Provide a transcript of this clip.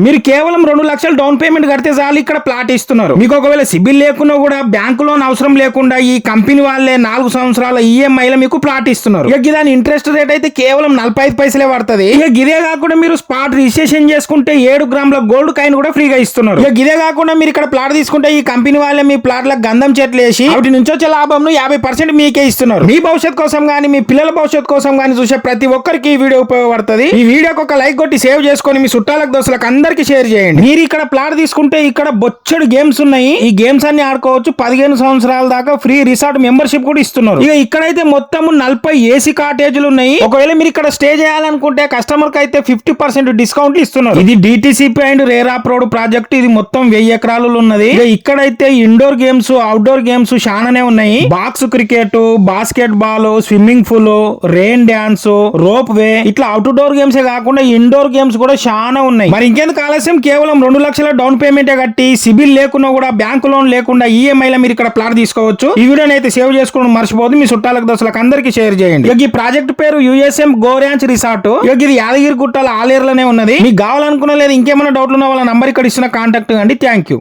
మీరు కేవలం 2 లక్షలు డౌన్ పేమెంట్ కడితే చాలు ఇక్కడ ప్లాట్ ఇస్తున్నారు. మీకు ఒకవేళ సిబిల్ లేకున్నా కూడా బ్యాంకు లోన్ అవసరం లేకుండా ఈ కంపెనీ వాళ్ళే 4 సంవత్సరాల ఈఎంఐలో మీకు ప్లాట్ ఇస్తున్నారు. ఇక దాని ఇంట్రెస్ట్ రేట్ అయితే కేవలం 45 పైసలే పడుతుంది. ఇక ఇదే కాకుండా మీరు స్పాట్ రిజిస్ట్రేషన్ చేసుకుంటే 7 గ్రాముల గోల్డ్ కాయిన్ కూడా ఫ్రీగా ఇస్తున్నారు. ఇక ఇదే కాకుండా మీరు ఇక్కడ ప్లాట్ తీసుకుంటే ఈ కంపెనీ వాళ్ళే మీ ప్లాట్ లకు గంధం చెట్లు వేసి వాటి నుంచి వచ్చే లాభంను 50% మీకే ఇస్తున్నారు. మీ భవిష్యత్ కోసం గానీ మీ పిల్లల భవిష్యత్ కోసం గానీ చూసే ప్రతి ఒక్కరికి ఈ వీడియో ఉపయోగపడుతుంది. ఈ వీడియోకి ఒక లైక్ కొట్టి సేవ్ చేసుకొని మీ చుట్టాలకు దోస్తులకు అందరికి షేర్ చేయండి. మీరు ఇక్కడ ప్లాట్ తీసుకుంటే ఇక్కడ బొచ్చడు గేమ్స్ ఉన్నాయి. ఈ గేమ్స్ అన్ని ఆడుకోవచ్చు. 15 సంవత్సరాల దాకా ఫ్రీ రిసార్ట్ మెంబర్షిప్ కూడా ఇస్తున్నారు. ఇక ఇక్కడైతే మొత్తం 40 ఏసీ కాటేజీలు ఉన్నాయి. ఒకవేళ మీరు ఇక్కడ స్టే చేయాలనుకుంటే కస్టమర్ కి అయితే 50% డిస్కౌంట్ ఇస్తున్నారు. ఇది డిటిసిపి అండ్ రేరాప్ రోడ్ ప్రాజెక్ట్. ఇది మొత్తం 1000 ఎకరాలు ఉన్నది. ఇక ఇక్కడైతే ఇండోర్ గేమ్స్ అవుట్డోర్ గేమ్స్ చాలానే ఉన్నాయి. Box cricket, basket ball, swimming pool, rain dance, rope way, ఇట్లా అవుట్డోర్ గేమ్స్ కాకుండా ఇండోర్ గేమ్స్ కూడా చాలా ఉన్నాయి. మరి ఇంకెందుకు ఆలస్యం, కేవలం 2 లక్షల డౌన్ పేమెంట్ కట్టి సిబిల్ లేకున్నా కూడా బ్యాంకు లోన్ లేకుండా ఈఎంఐలో మీరు ఇక్కడ ప్లాట్ తీసుకోవచ్చు. ఈ వీడియోని అయితే సేవ్ చేసుకోవడం మర్చిపోదు. మీ చుట్టాలకు దోస్తులకు అందరికి షేర్ చేయండి. ఈ ప్రాజెక్ట్ పేరు యుఎస్ఎం గోర్యాంచ్ రిసార్ట్. ఇది యాదగిరి గుట్టల ఆలేరులోనే ఉన్నది. మీకు కావాలనుకున్న లేదు ఇంకేమైనా డౌట్లు ఉన్న వాళ్ళ నంబర్ ఇక్కడ ఇస్తున్న కాంటాక్ట్ అండి. Thank you.